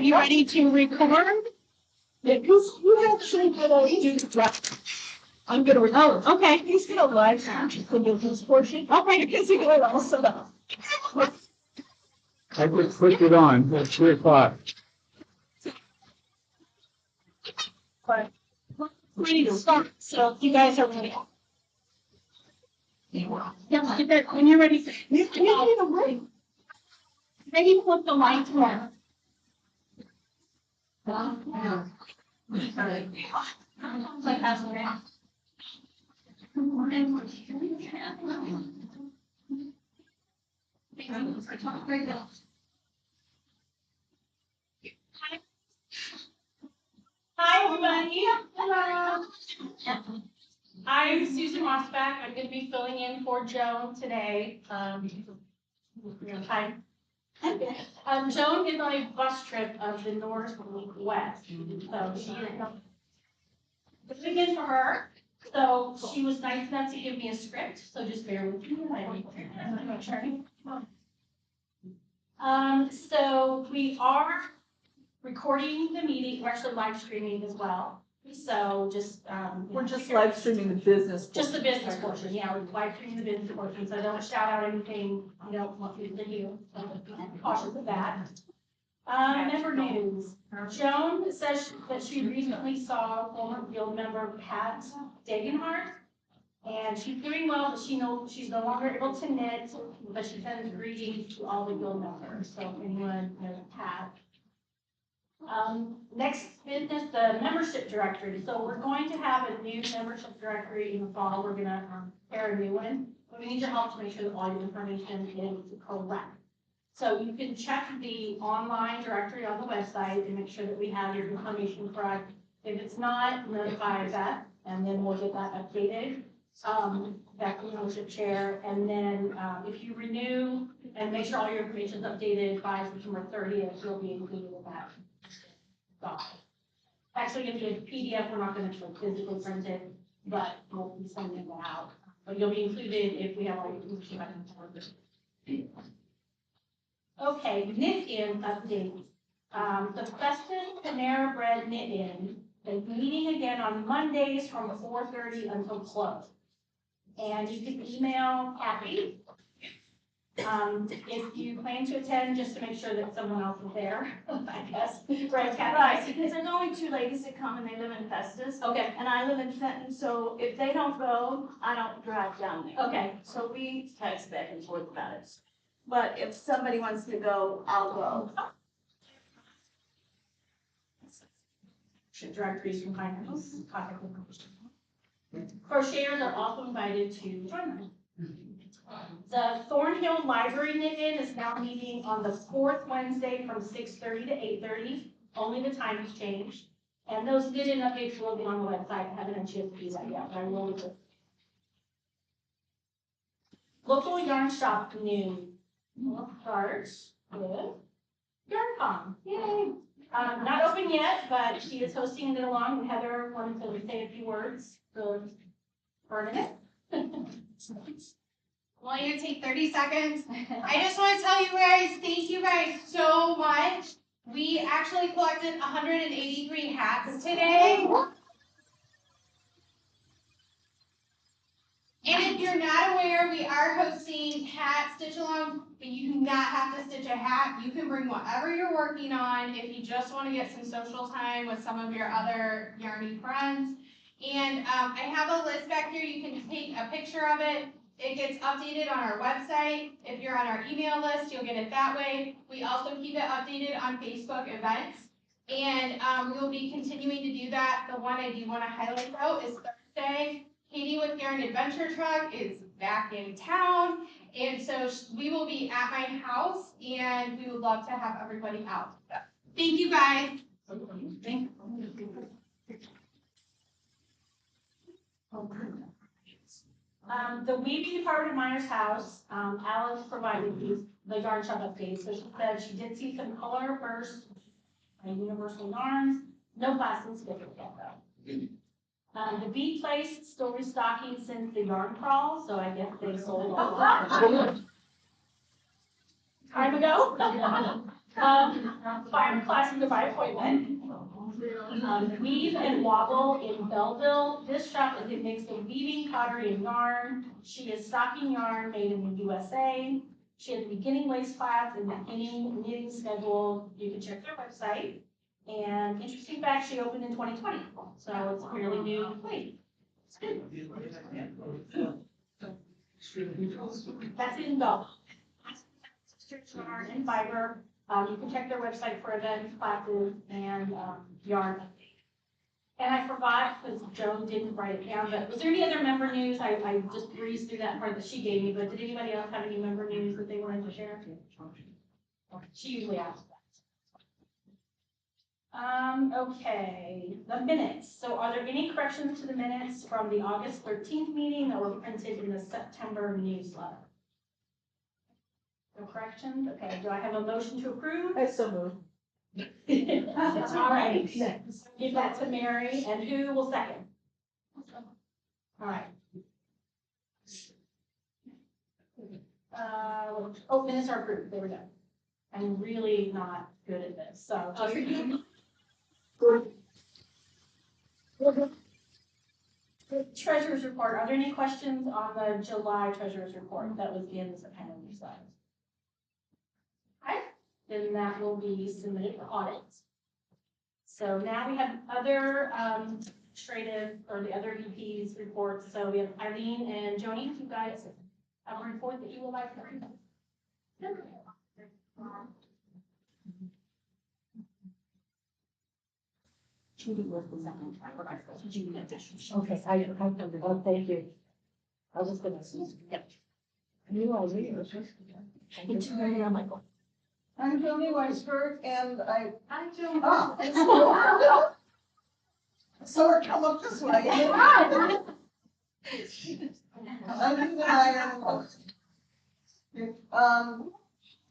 You ready to record? Yeah, who's actually gonna do the draft? I'm gonna record. Oh, okay. He's gonna live the business portion. Okay, because he got it all set up. I just put it on at 3 o'clock. But ready to start, so you guys are ready. Yeah, get that when you're ready. You need a ring. Maybe flip the lights on. Like as around. Hi, everybody. Hello. I'm Susan Mossback. I'm going to be filling in for Joan today. Hi. Joan is on a bus trip of the Northwest, so she is in for her. So she was nice enough to give me a script, so just bear with me. So we are recording the meeting. We're actually live streaming as well. So just We're just live streaming the business. just the business portion. Yeah, we're live streaming the business portion. So don't shout out anything you don't want people to hear. So be cautious of that. Member news. Joan says that she recently saw former guild member Pat Dagenhart, and she's doing well, but she's no longer able to knit, but she sends greetings to all the guild members. So if anyone knows Pat. Next business, the membership directory. So we're going to have a new membership directory in the fall. We're gonna prepare a new one, but we need your help to make sure that all your information is correct. So you can check the online directory on the website and make sure that we have your information correct. If it's not, notify Beth, and then we'll get that updated. Back to the membership chair, and then if you renew and make sure all your information is updated by September 30th, you'll be included in that. Actually, going to be a PDF. We're not going to physically print it, but we'll be sending it out. But you'll be included if we have all your information back in the Okay, knit-in update. The Festin Panera Bread knit-in is meeting again on Mondays from 4:30 until close. And you can email Kathy. If you plan to attend, just to make sure that someone else is there, I guess. Right, Kathy? Right, because there's only two ladies that come and they live in Festus. Okay. And I live in Fenton, so if they don't go, I don't drive down there. Okay. So we text back and forth about it. But if somebody wants to go, I'll go. Should directories from kindness. Crocheters are also invited to join them. The Thornhill Library knit-in is now meeting on the 4th Wednesday from 6:30 to 8:30. Only the time has changed. And those knit-in updates will be on the website. I haven't had a chance to do that yet, but I will. Local yarn shop news. We'll start with YarnCon. Yay! Not open yet, but she is hosting it along, and Heather wanted to say a few words. So, for a minute. Well, I'm gonna take 30 seconds. I just want to tell you guys, thank you guys so much. We actually collected 183 hats today. And if you're not aware, we are hosting hat stitch along, but you do not have to stitch a hat. You can bring whatever you're working on if you just want to get some social time with some of your other yarny friends. And I have a list back here. You can take a picture of it. It gets updated on our website. If you're on our email list, you'll get it that way. We also keep it updated on Facebook events. And we will be continuing to do that. The one I do want to highlight though is Thursday. Katie with Yarn Adventure Truck is back in town. And so we will be at my house and we would love to have everybody out. Thank you guys. Thank you. The weaving department at Myers House, Alice provided the yarn shop updates. So she said she did see some color burst and universal yarns. No classes scheduled yet though. The bee place still restocking since the yarn crawl, so I guess they sold all that time ago. Fire classes are by appointment. Weave and Wobble in Belleville. This shop is a mix of weaving, pottery, and yarn. She is stocking yarn made in the USA. She has a beginning lace class and beginning knitting schedule. You can check their website. And interesting fact, she opened in 2020, so it's a fairly new place. It's good. That's in Belleville. Sisters Yarn and Fiber. You can check their website for events, classes, and yarn update. And I forgot, because Joan didn't write it down, but was there any other member news? I just breezed through that part that she gave me, but did anybody else have any member news that they wanted to share? She usually asks that. Okay, the minutes. So are there any corrections to the minutes from the August 13th meeting that were printed in the September newsletter? No corrections? Okay, do I have a motion to approve? I so moved. All right, give that to Mary, and who will second? All right. Minutes are approved, there we go. I'm really not good at this, so. Treasurer's report, are there any questions on the July treasurer's report that was in the September newsletter? Okay, then that will be submitted for audit. So now we have other administrative, or the other VP's reports. So we have Eileen and Joni, you guys have a report that you would like to read? Judy was the second. Okay, oh, thank you. I was gonna see. Yep. You are reading. I'm like, oh. I'm Joni Weisberg, and I. Hi, Joan. Oh. So come up this way. Under the iron.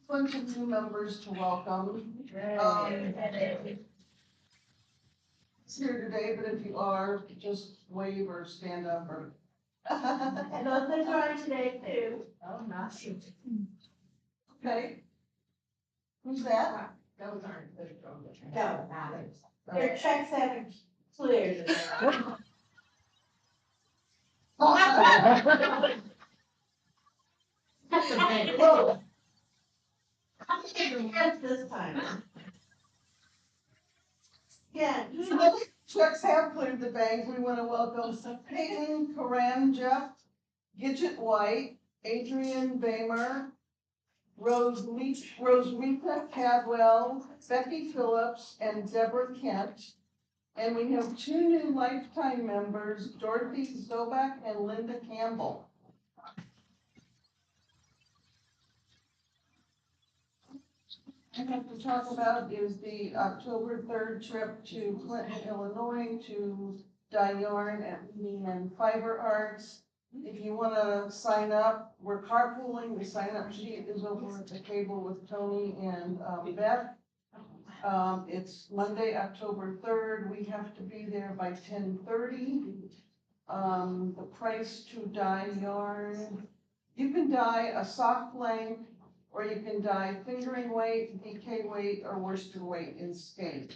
Bunch of new members to welcome. It's here today, but if you are, just wave or stand up or. And those that joined today too. Oh, nice. Okay. Who's that? Those aren't. Their checks haven't cleared. Whoa. Yes, this time. Yeah. Checks have cleared the bank. We want to welcome Peyton Coran, Jeff, Gidget White, Adrian Bamer, Roswitha Cadwell, Becky Phillips, and Deborah Kent. And we have two new lifetime members, Dorothy Zobak and Linda Campbell. I have to talk about is the October 3rd trip to Clinton, Illinois to dye yarn at Weaving and Fiber Arts. If you want to sign up, we're carpooling. The sign-up sheet is over at the table with Tony and Beth. It's Monday, October 3rd. We have to be there by 10:30. The price to dye yarn, you can dye a sock length, or you can dye fingering weight, DK weight, or worsted weight in skein.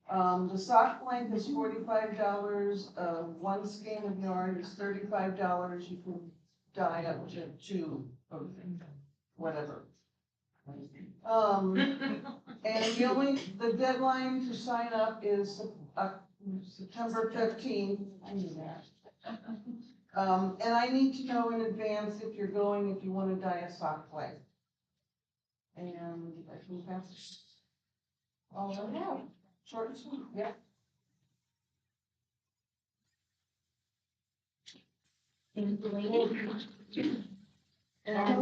The sock length is $45. One skein of yarn is $35. You can dye up to two of whatever. And the deadline to sign up is September 15th. I knew that. And I need to know in advance if you're going, if you want to dye a sock length. And I think that's all I have. Short and sweet, yeah.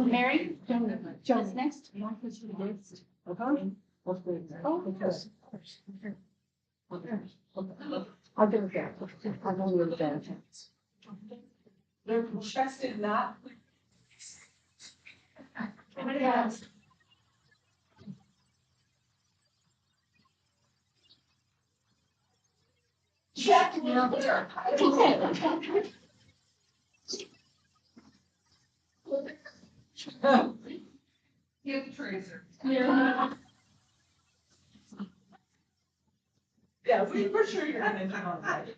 Mary? John's next. Okay. Oh, because. I'll do it there. I'll go with that. Their checks did not. Anybody else? Check. Give Tracer. Yeah. Yeah, we're sure you're gonna enjoy it.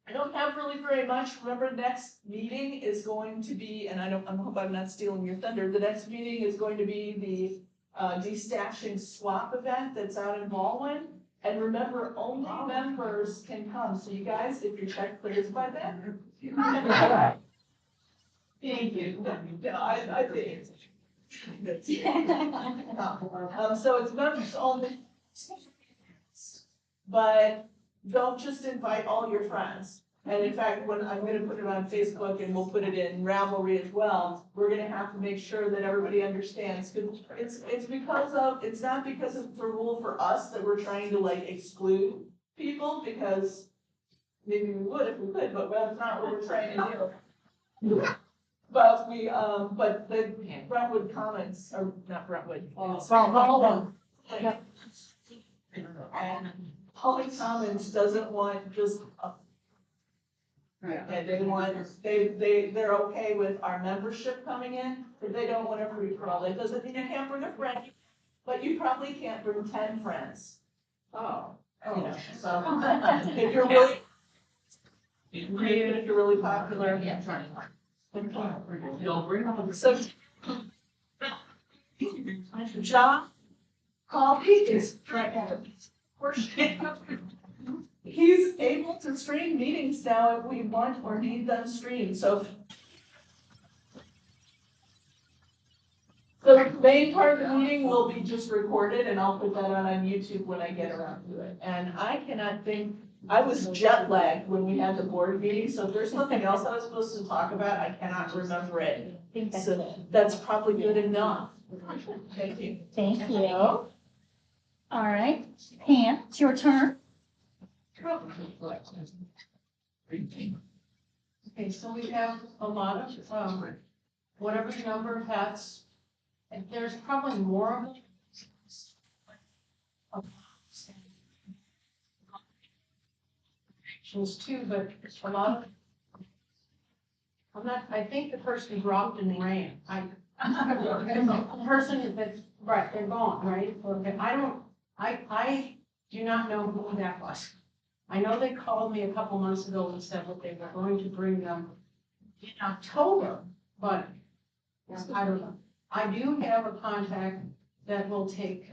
I don't have really very much. Remember, next meeting is going to be, and I hope I'm not stealing your thunder, the next meeting is going to be the destashing swap event that's out in Baldwin. And remember, only members can come, so you guys, if your check clears by then. Thank you. Yeah, I think. So it's members only. But don't just invite all your friends. And in fact, when I'm gonna put it on Facebook and we'll put it in Ravelry as well, we're gonna have to make sure that everybody understands. 'Cause it's not because it's a rule for us that we're trying to like exclude people, because maybe we would if we could, but that's not what we're trying to do. But but the Brentwood Commons, or not Brentwood. And Public Commons doesn't want just and they're okay with our membership coming in, but they don't want a free for all. That doesn't mean you can't bring a friend, but you probably can't bring 10 friends. Oh. You know, so if you're really, if you're really popular. So John Coffee is he's able to stream meetings now if we want or need them streamed, so. The main part of the meeting will be just recorded and I'll put that on YouTube when I get around to it. And I cannot think, I was jet lagged when we had the board meeting, so if there's something else I was supposed to talk about, I cannot remember it. So that's probably good enough. Thank you. Thank you. All right, Pam, it's your turn. Okay, so we have a lot of, whatever the number of hats, and there's probably more of them. There's two, but a lot of, I think the person dropped and ran. The person that's, right, they're gone, right? Okay, I do not know who that was. I know they called me a couple months ago and said that they were going to bring them in October, but I don't know. I do have a contact that will take,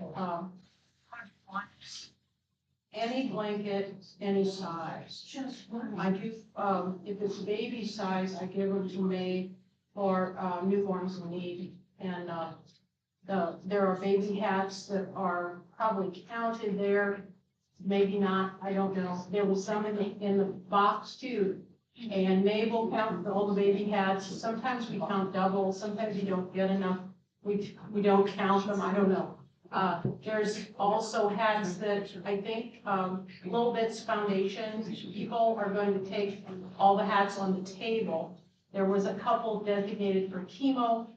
any blanket, any size. I do, if it's baby size, I give them to May or, newborns in need. And, there are baby hats that are probably counted there, maybe not, I don't know. There was some in the box too. And Mabel counted all the baby hats. Sometimes we count double, sometimes we don't get enough. We don't count them, I don't know. There's also hats that I think, Little Bits Foundation people are going to take all the hats on the table. There was a couple designated for chemo.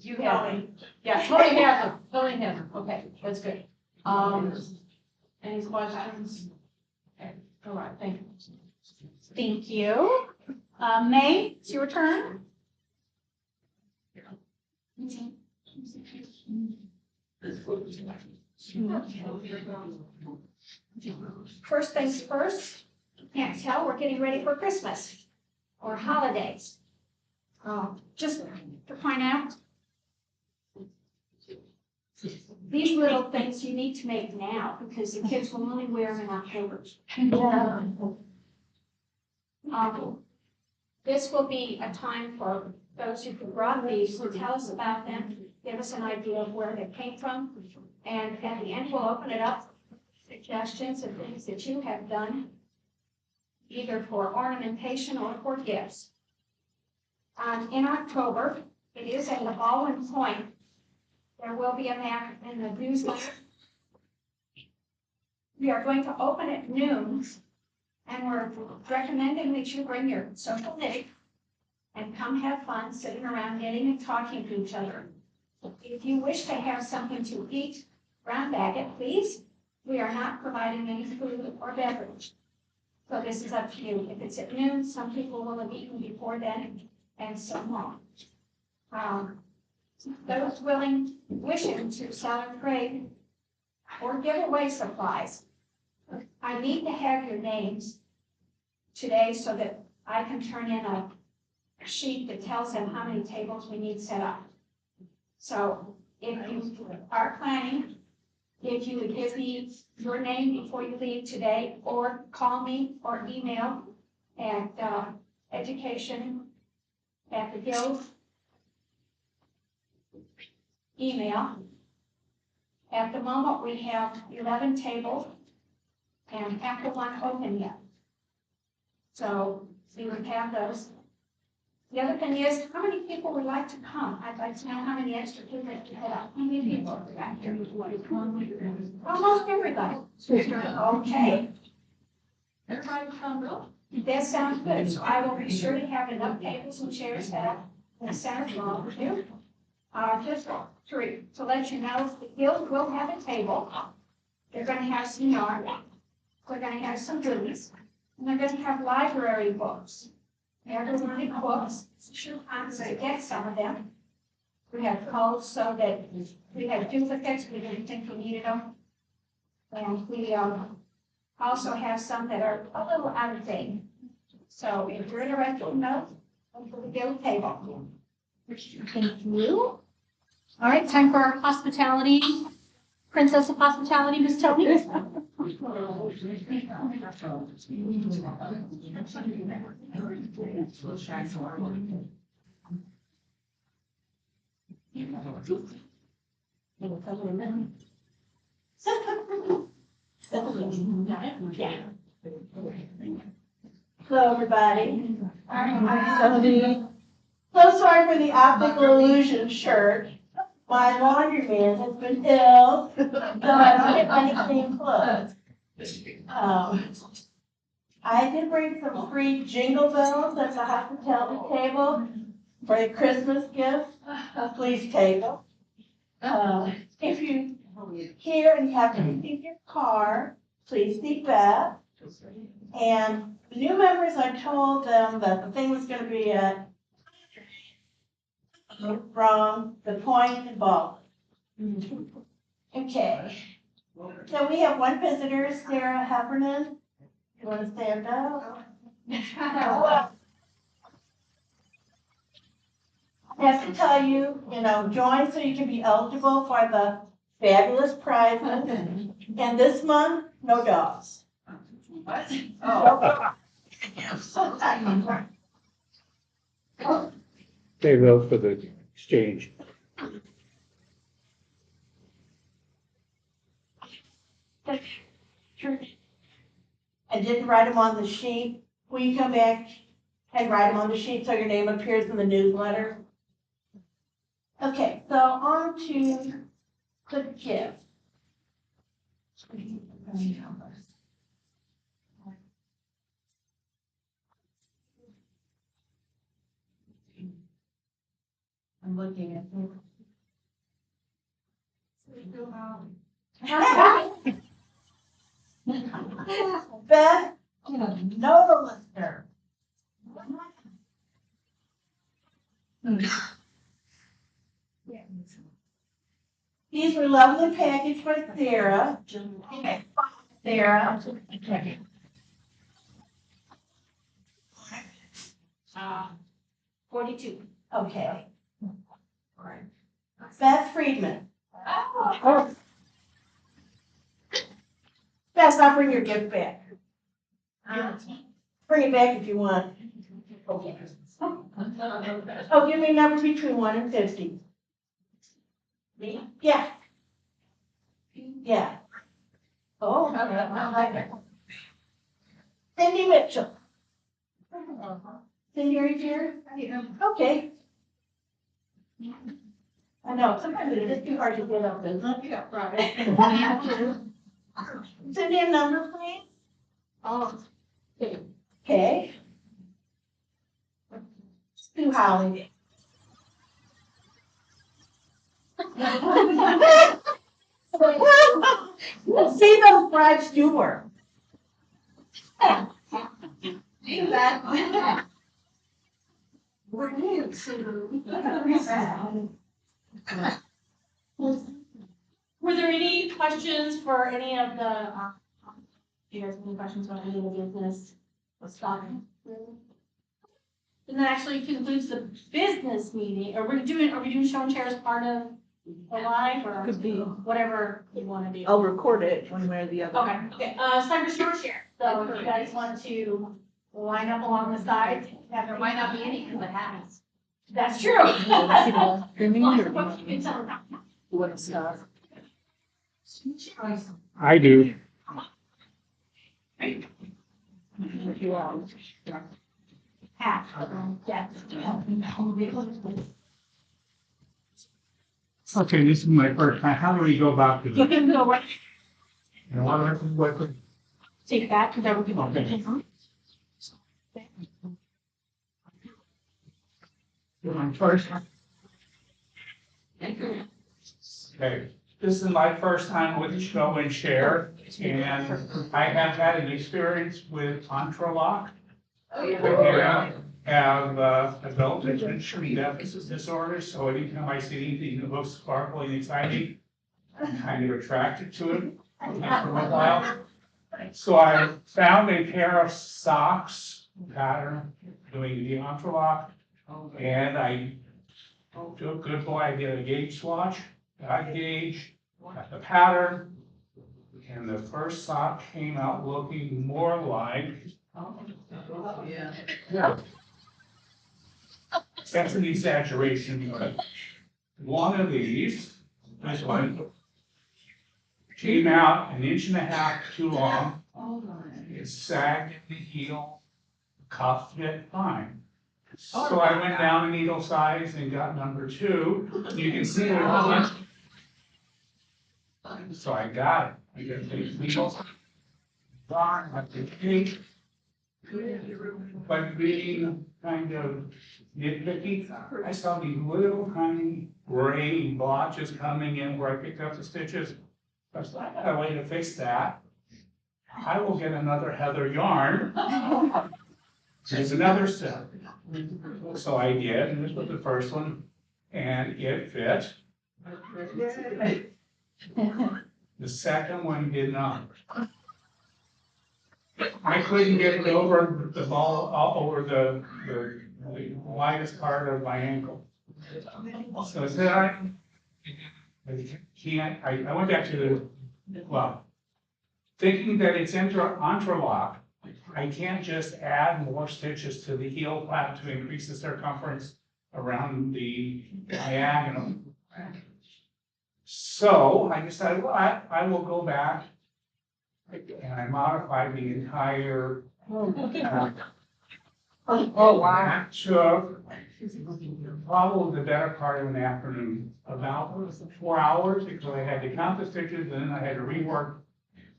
You have them. Yeah, Tony has them. Tony has them. Okay, that's good. Any questions? Okay, all right, thank you. Thank you. May, it's your turn. First things first, can't tell, we're getting ready for Christmas or holidays. Just to point out, these little things you need to make now because the kids will only wear them in October. This will be a time for those who brought these to tell us about them, give us an idea of where they came from. And at the end, we'll open it up, suggestions of things that you have done, either for ornamentation or for gifts. In October, it is at the Baldwin Point. There will be a map in the newsletter. We are going to open at noon, and we're recommending that you bring your social knitting and come have fun sitting around knitting and talking to each other. If you wish to have something to eat, brown bag it, please. We are not providing any food or beverage. So this is up to you. If it's at noon, some people will have eaten before then, and some won't. those wishing to sell or trade or give away supplies. I need to have your names today so that I can turn in a sheet that tells them how many tables we need set up. So if you are planning, if you would give me your name before you leave today, or call me or email at education@the-guild email. At the moment, we have 11 tables and half the one open yet. So we would have those. The other thing is, how many people would like to come? I'd like to know how many extra people we have. How many people are back here? Almost everybody. Okay. Everybody come, real? That sounds good. So I will be sure to have enough tables and chairs set up in the center floor too. Just to let you know, the guild will have a table. They're gonna have some yarn. We're gonna have some goodies. And they're gonna have library books. Everybody books, sure times to get some of them. We have codes so that we have duplicates, we didn't think we needed them. And we also have some that are a little out of date. So if you're interested in those, come to the guild table. Thank you. All right, time for our hospitality, Princess of Hospitality, Miss Tony. Hello, everybody. I'm Tony. So sorry for the optical illusion shirt. My laundry man has been ill, so I don't get any clean clothes. I did bring some free jingle bells at the hospitality table for a Christmas gift. Please take them. If you here and you have anything in your car, please seek that. And the new members, I told them that the thing was going to be at from the point in Baldwin. Okay. So we have one visitor, Sarah Heffernan. You want to stand up? I have to tell you, join so you can be eligible for the fabulous prizes. And this month, no dogs. What? Oh. Save those for the exchange. I didn't write them on the sheet. Will you come back and write them on the sheet so your name appears in the newsletter? Okay, so on to the gift. I'm looking at you. Beth, know the listener. These were lovely packaged for Sarah. Sarah. 42. Okay. Beth Friedman. Beth, I'll bring your gift back. Bring it back if you want. Okay. Oh, give me a number between 1 and 50. Me? Yeah. Yeah. Oh. Cindy Mitchell. Cindy, are you here? Okay. I know, sometimes it's just too hard to get up, isn't it? Yeah, right. Cindy, a number, please? Oh. Okay. Sue Holly. See, those bribes do work. Were there any questions for any of the, do you guys have any questions about any of the business stuff? And that actually concludes the business meeting. Are we doing show and share as part of the live or Could be. whatever you want to do? I'll record it one way or the other. Okay, it's time for show and share. So if you guys want to line up along the sides. There might not be any because it has. That's true. What stuff? I do. Half, yes. Okay, this is my first time. How do we go about You this? can go right, And what- take that, that would be. Okay. My first. Okay, this is my first time with Show and Share, and I have had an experience with Entrelock. I have adult attention deficit disorder, so anytime I see anything that looks sparkly and exciting, I'm kind of attracted to it after a while. So I found a pair of socks pattern doing the Entrelock, and I do a good boy. I did a gauge swatch, got gauge, got the pattern, and the first sock came out looking more like. Yeah. That's an exaggeration, but one of these, this one, came out an inch and a half too long. It sagged at the heel, cuff fit fine. So I went down a needle size and got number 2. You can see it. So I got it. I got the needles. I have the cake. But being kind of nitpicky, I saw these little tiny gray blotches coming in where I picked up the stitches. I was like, I got a way to fix that. I will get another Heather yarn. There's another step. So I did, and this was the first one, and it fit. The second one did not. I couldn't get it over the ball, over the widest part of my ankle. So I said, I can't, I went back to well, thinking that it's entrelock, I can't just add more stitches to the heel flap to increase the circumference around the diagonal. So I decided, well, I will go back and I modified the entire. Oh, wow. Took probably the better part of an afternoon, about 4 hours, because I had to count the stitches and then I had to rework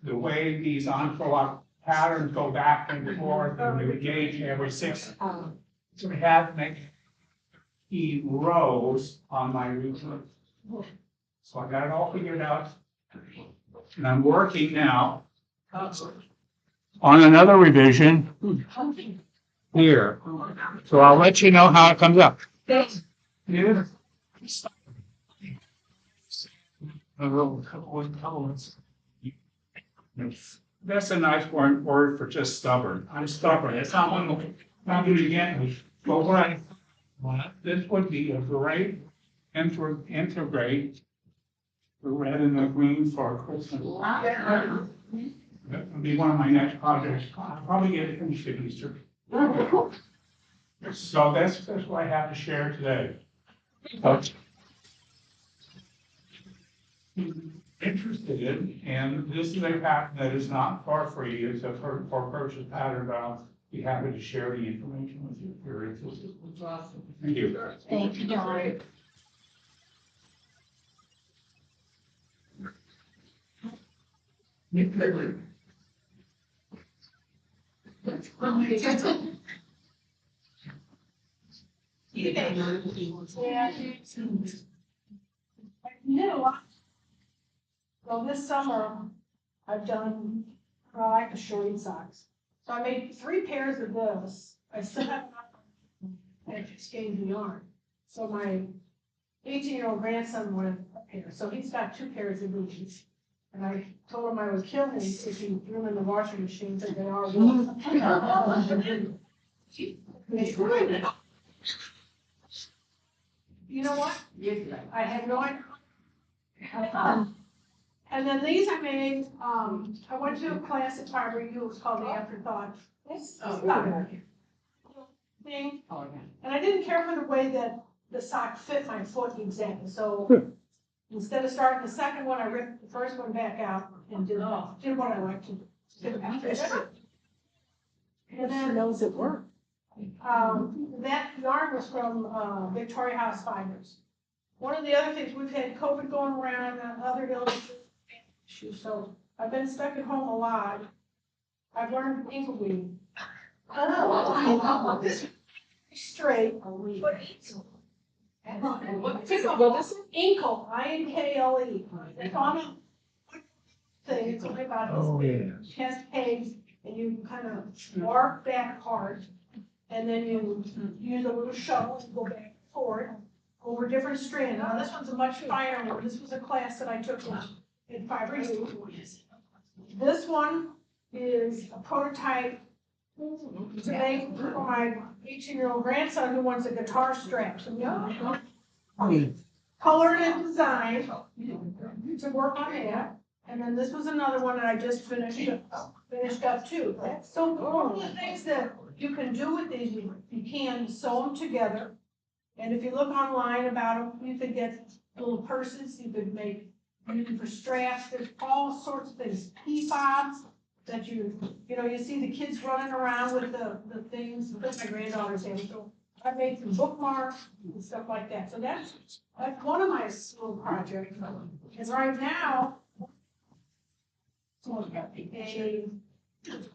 the way these entrelock patterns go back and forth and we would gauge every 6. So we had to make 8 rows on my routine. So I got it all figured out. And I'm working now on another revision here. So I'll let you know how it comes up. Yeah. That's a nice word for just stubborn. I'm stubborn. It's not going to get me. But this would be a great integrate the red and the green for Christmas. That would be one of my next projects. I'll probably get it finished at Easter. So that's what I have to share today. Interested in, and this is a pattern that is not far free. It's a for purchase pattern, but I'll be happy to share the information with you if you're interested. Thank you. Thank you, John. Well, this summer, I've done, I like the shorty socks. So I made 3 pairs of those. I still have, I just changed the yarn. So 18-year-old grandson with a pair, so he's got 2 pairs of boots. And I told him I would kill him if he threw them in the washing machine, because they are warm. You know what? I had no idea. And then these I made, I went to a class at Fiber U, it was called the Afterthought. Thing, and I didn't care for the way that the sock fit my foot exactly, so instead of starting the second one, I ripped the first one back out and did what I like to do. And then, knows it worked. that yarn was from, Victoria House Fibers. One of the other things, we've had COVID going around and other issues, so I've been stuck at home a lot. I've learned inkleweed. This is straight, but inkle, I-N-K-L-E. It's on a thing, it's only about this big. It has pegs, and you kind of mark that part, and then you use a little shovel and go back and forth over different strands. Now, this one's a much finer one. This was a class that I took in Fiber U. This one is a prototype to make for my 18-year-old grandson who wants a guitar strap. So colored and designed to work on that. And then this was another one that I just finished up too. So one of the things that you can do with these, you can sew them together. And if you look online about them, you could get little purses, you could make them for straps, there's all sorts of things, pea fobs that you see the kids running around with the things that my granddaughters have. So I made some bookmarks and stuff like that. So that's one of my school projects. And right now, it's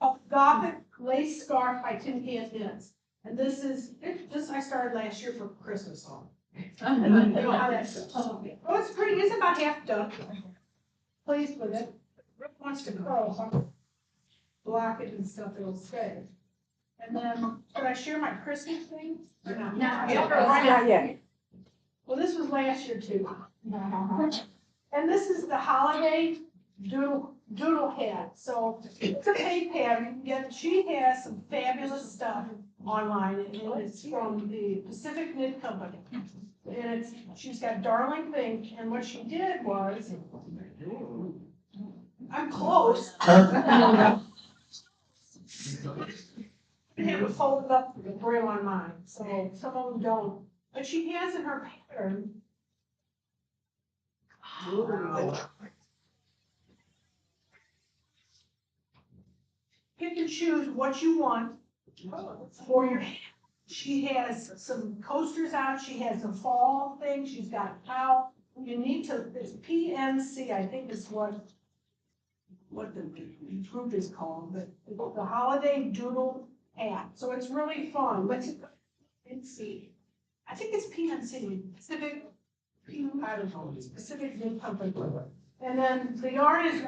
called Gothic Lace Scarf by Tin Can Knits. And this I started last year for Christmas song. You know how that's. Oh, it's pretty, it's about half done. Pleased with it. Rick wants to curl, so I'm block it and stuff, it'll stay. And then, should I share my Christmas thing? Or not? Not yet. Well, this was last year too. And this is the holiday doodle hat. So it's a paint pattern. You can get, she has some fabulous stuff online, and it's from the Pacific Knit Company. And she's got darling pink, and what she did was, I'm close. I have it folded up with a braille on mine, so some of them don't. But she has in her pattern. Pick and choose what you want for your hand. She has some coasters out, she has a fall thing, she's got a towel. You need to, it's PNC, I think is what the group is called, but the Holiday Doodle app. So it's really fun, but PNC. I think it's PNC, Pacific, I don't know, Pacific Knit Company. And then the yarn is,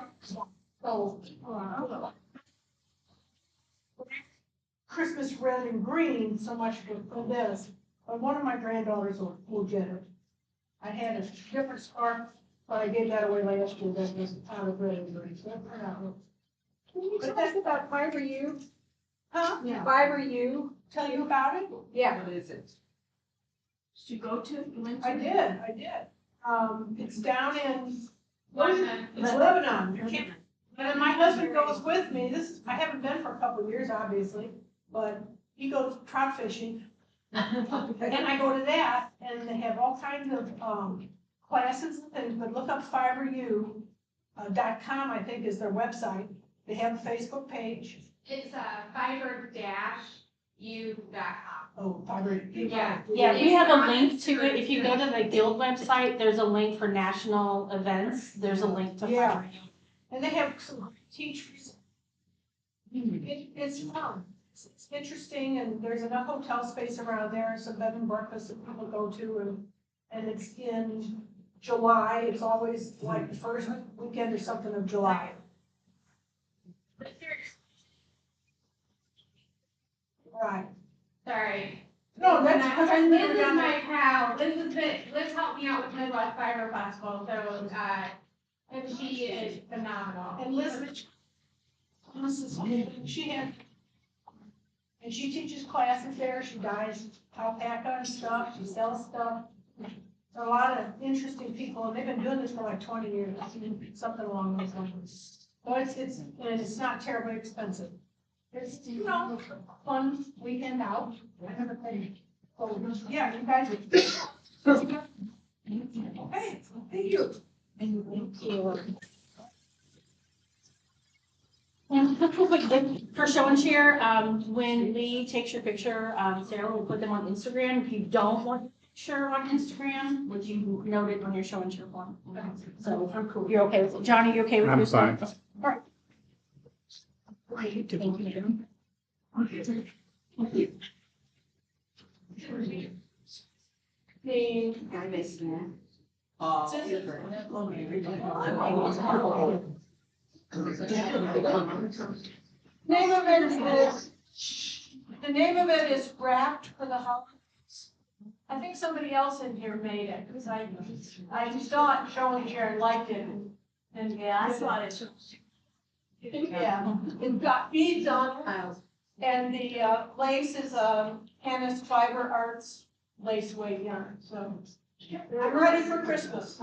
Christmas red and green, so much for this, but one of my granddaughters will get it. I had a different scarf, but I gave that away last year, that was out of red and green, so that turned out well. Can you tell us about Fiber U? Huh? Yeah. Fiber U? Tell you about it? Yeah. What is it? Did you go to, you went to? I did. It's down in Lebanon. And then my husband goes with me, I haven't been for a couple of years, obviously, but he goes trout fishing. And I go to that, and they have all kinds of, classes and things, but look up fiberu.com, I think is their website. They have a Facebook page. It's fiber-u.com. Oh, fiber. Yeah, we have a link to it. If you go to the Guild website, there's a link for national events. There's a link to Yeah. Fiber U. And they have some teachers. It's fun. It's interesting, and there's enough hotel space around there, some bed and breakfast that people go to, and it's in July. It's always like the first weekend or something of July. Right. Sorry. No, that's because I And never Liz is done my that. pal, Liz helped me out with Midwest Fiber Festival, so, and she is phenomenal. And Liz is, she had, and she teaches classes there, she dyes alpaca and stuff, she sells stuff. A lot of interesting people, and they've been doing this for like 20 years, something along those lines. So and it's not terribly expensive. It's, fun weekend out, kind of a thing. So, yeah, you guys. Okay, thank you. Thank you. And just real quick, for show and share, when Lee takes your picture, Sarah will put them on Instagram. If you don't want your picture on Instagram, would you note it on your show and share form? So I'm cool. You're okay with it? Johnny, you okay with I'm your fine. stuff? All right. Thank you. Name of it is, the name of it is Wrapped for the Holidays. I think somebody else in here made it, because I saw it showing here and liked it. And Yeah, I saw it. yeah, it's got beads on it. And the lace is Hannah's Fiber Arts lace weight yarn, so I'm ready for Christmas.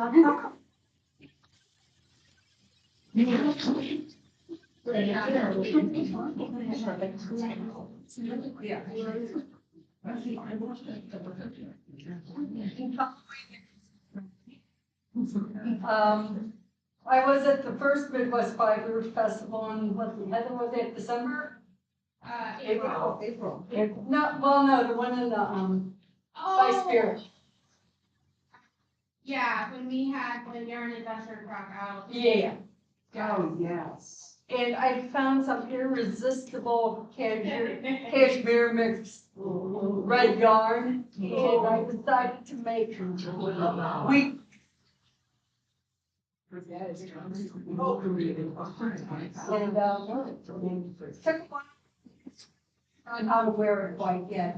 I was at the first Midwest Fiber Festival in, Heather, was it December? April. No, well, no, the one in the, Vice Spirit. Yeah, when Yarn Investor brought out. Yeah. Oh, yes. And I found some irresistible cashmere mixed red yarn, and I decided to make wheat. And, took one on how to wear it quite yet.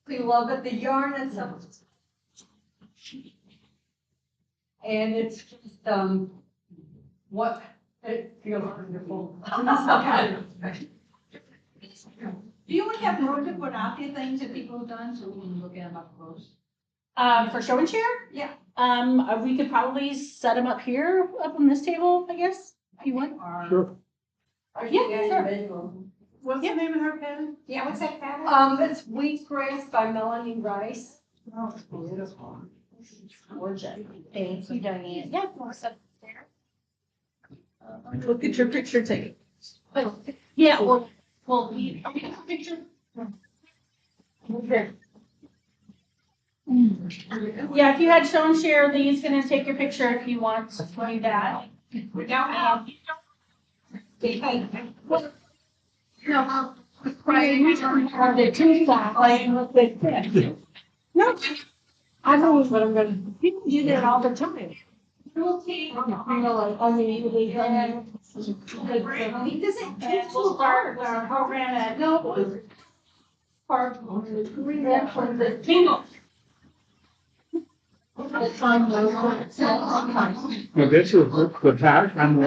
We love it, the yarn itself. And it's just, what, it feels wonderful. Do you want to have Rhoda put out the things that people have done, so we can look at them up close? For show and share? Yeah. We could probably set them up here, up on this table, I guess, if you want. Sure. Yeah, sure. What's the name of her pen? Yeah, what's that fabric? It's Wheat Grace by Melanie Rice. Oh, it's beautiful. Gorgeous. Thank you, Diane. Yeah. Look at your picture taken. Yeah, well, we, are we gonna have a picture? Okay. Yeah, if you had show and share, Lee's gonna take your picture if you want to do that. No. The two socks, like, they fit. No, I know what I'm gonna, people do that all the time. Okay. I mean, they have. we'll start our program at Part of the Bingo. Well, this is the pattern.